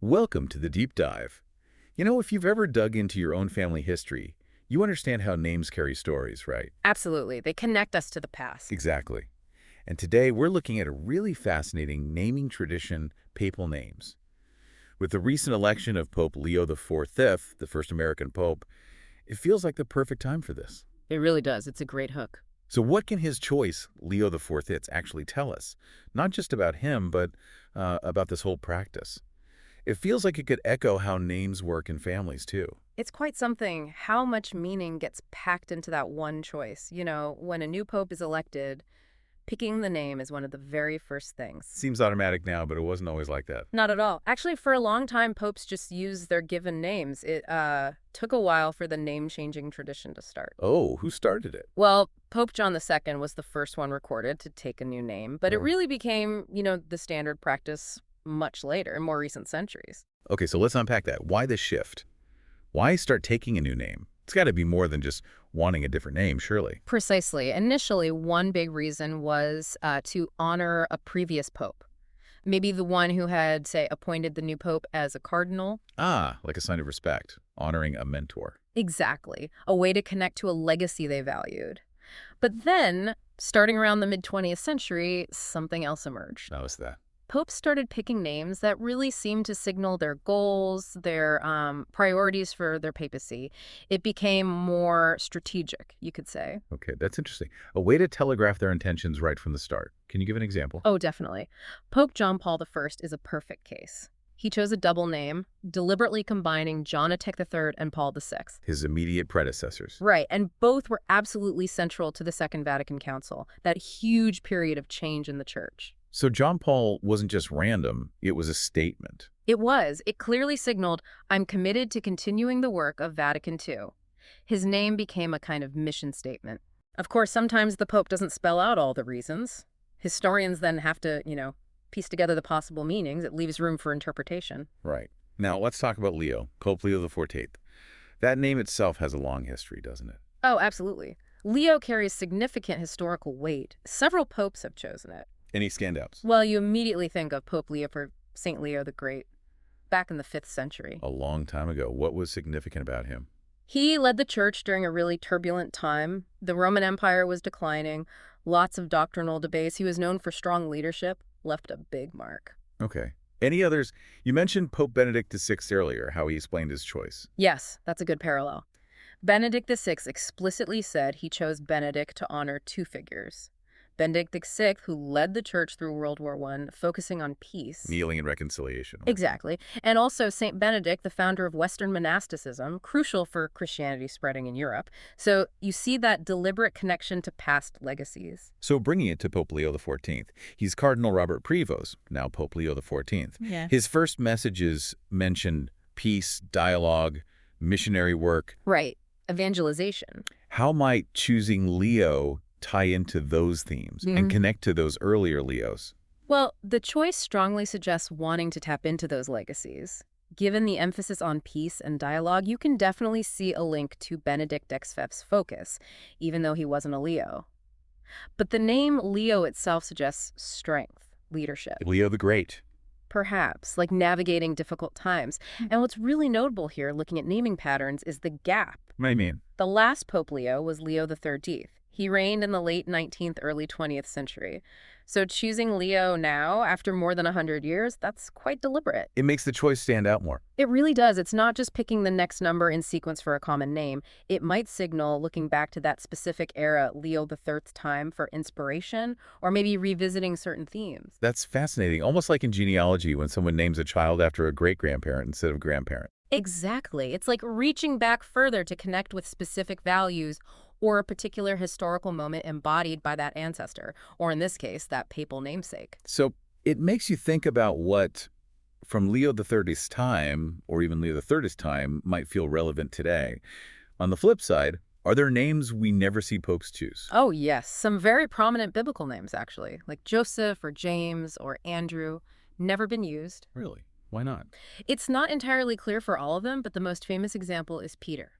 Welcome to the Deep Dive. If you've ever dug into your own family history, you understand how names carry stories, right? Absolutely. They connect us to the past. Exactly. And today we're looking at a really fascinating naming tradition, papal names. With the recent election of Pope Leo XIV, the first American pope, it feels like the perfect time for this. It really does. It's a great hook. So what can his choice, Leo XIV, actually tell us? Not just about him, but about this whole practice. It feels like it could echo how names work in families, too. It's quite something how much meaning gets packed into that one choice. When a new pope is elected, picking the name is one of the very first things. Seems automatic now, but it wasn't always like that. Not at all. Actually, for a long time, popes just used their given names. It took a while for the name-changing tradition to start. Oh, who started it? Well, Pope John II was the first one recorded to take a new name, but it Oh. really became, the standard practice much later, in more recent centuries. Okay, so let's unpack that. Why this shift? Why start taking a new name? It's got to be more than just wanting a different name, surely. Precisely. Initially, one big reason was to honor a previous pope. Maybe the one who had, say, appointed the new pope as a cardinal. Ah, like a sign of respect, honoring a mentor. Exactly. A way to connect to a legacy they valued. But then, starting around the mid-20th century, something else emerged. How is that? Popes started picking names that really seemed to signal their goals, their priorities for their papacy. It became more strategic, you could say. Okay, that's interesting. A way to telegraph their intentions right from the start. Can you give an example? Oh, definitely. Pope John Paul I is a perfect case. He chose a double name, deliberately combining John III and Paul VI. His immediate predecessors. Right, and both were absolutely central to the Second Vatican Council, that huge period of change in the Church. So John Paul wasn't just random, it was a statement. It was. It clearly signaled, I'm committed to continuing the work of Vatican II. His name became a kind of mission statement. Of course, sometimes the Pope doesn't spell out all the reasons. Historians then have to, piece together the possible meanings. It leaves room for interpretation. Right. Now, let's talk about Leo, Pope Leo XIV. That name itself has a long history, doesn't it? Oh, absolutely. Leo carries significant historical weight. Several popes have chosen it. Any standouts? Well, you immediately think of Pope Leo for St. Leo the Great, back in the 5th century. A long time ago. What was significant about him? He led the church during a really turbulent time. The Roman Empire was declining, lots of doctrinal debates. He was known for strong leadership, left a big mark. Okay. Any others? You mentioned Pope Benedict XVI earlier, how he explained his choice. Yes, that's a good parallel. Benedict VI explicitly said he chose Benedict to honor two figures. Benedict VI, who led the church through World War I, focusing on peace. Kneeling and reconciliation. Exactly. And also St. Benedict, the founder of Western monasticism, crucial for Christianity spreading in Europe. So you see that deliberate connection to past legacies. So bringing it to Pope Leo XIV, he's Cardinal Robert Prevost, now Pope Leo XIV. Yeah. His first messages mentioned peace, dialogue, missionary work. Right. Evangelization. How might choosing Leo tie into those themes and connect to those earlier Leos? Well, the choice strongly suggests wanting to tap into those legacies. Given the emphasis on peace and dialogue, you can definitely see a link to Benedict XV's focus, even though he wasn't a Leo. But the name Leo itself suggests strength, leadership. Leo the Great. Perhaps, like navigating difficult times. And what's really notable here, looking at naming patterns, is the gap. What do you mean? The last Pope Leo was Leo XIII. He reigned in the late 19th, early 20th century. So choosing Leo now, after more than 100 years, that's quite deliberate. It makes the choice stand out more. It really does. It's not just picking the next number in sequence for a common name. It might signal, looking back to that specific era, Leo III's time, for inspiration, or maybe revisiting certain themes. That's fascinating. Almost like in genealogy when someone names a child after a great-grandparent instead of grandparent. Exactly. It's like reaching back further to connect with specific values or a particular historical moment embodied by that ancestor, or in this case, that papal namesake. So it makes you think about what, from Leo XIII's time, or even Leo III's time, might feel relevant today. On the flip side, are there names we never see popes choose? Oh, yes. Some very prominent biblical names, actually, like Joseph or James or Andrew, never been used. Really? Why not? It's not entirely clear for all of them, but the most famous example is Peter.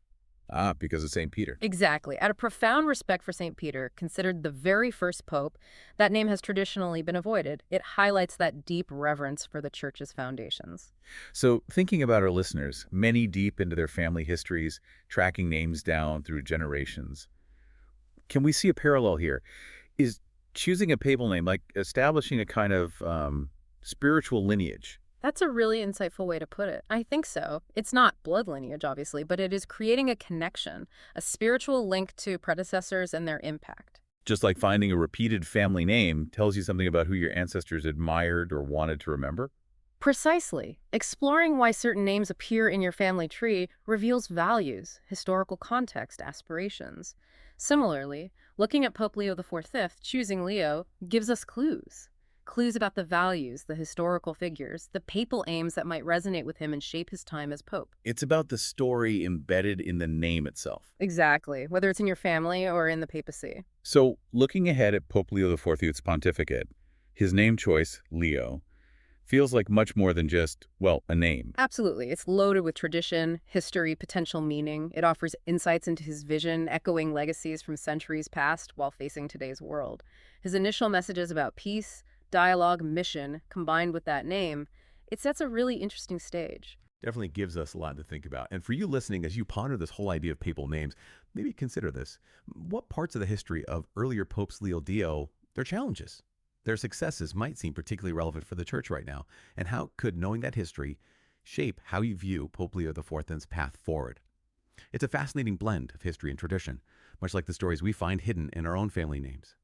Ah, because of St. Peter. Exactly. Out of profound respect for St. Peter, considered the very first pope, that name has traditionally been avoided. It highlights that deep reverence for the church's foundations. So, thinking about our listeners, many deep into their family histories, tracking names down through generations, can we see a parallel here? Is choosing a papal name like establishing a kind of spiritual lineage? That's a really insightful way to put it. I think so. It's not blood lineage, obviously, but it is creating a connection, a spiritual link to predecessors and their impact. Just like finding a repeated family name tells you something about who your ancestors admired or wanted to remember? Precisely. Exploring why certain names appear in your family tree reveals values, historical context, aspirations. Similarly, looking at Pope Leo IV, choosing Leo, gives us clues. Clues about the values, the historical figures, the papal aims that might resonate with him and shape his time as pope. It's about the story embedded in the name itself. Exactly, whether it's in your family or in the papacy. So, looking ahead at Pope Leo XIV's pontificate, his name choice, Leo, feels like much more than just, well, a name. Absolutely. It's loaded with tradition, history, potential meaning. It offers insights into his vision, echoing legacies from centuries past while facing today's world. His initial messages about peace, dialogue, mission, combined with that name, it sets a really interesting stage. Definitely gives us a lot to think about. And for you listening, as you ponder this whole idea of papal names, maybe consider this. What parts of the history of earlier popes Leo Dio, their challenges, their successes might seem particularly relevant for the church right now? And how could knowing that history shape how you view Pope Leo XIV's path forward? It's a fascinating blend of history and tradition, much like the stories we find hidden in our own family names.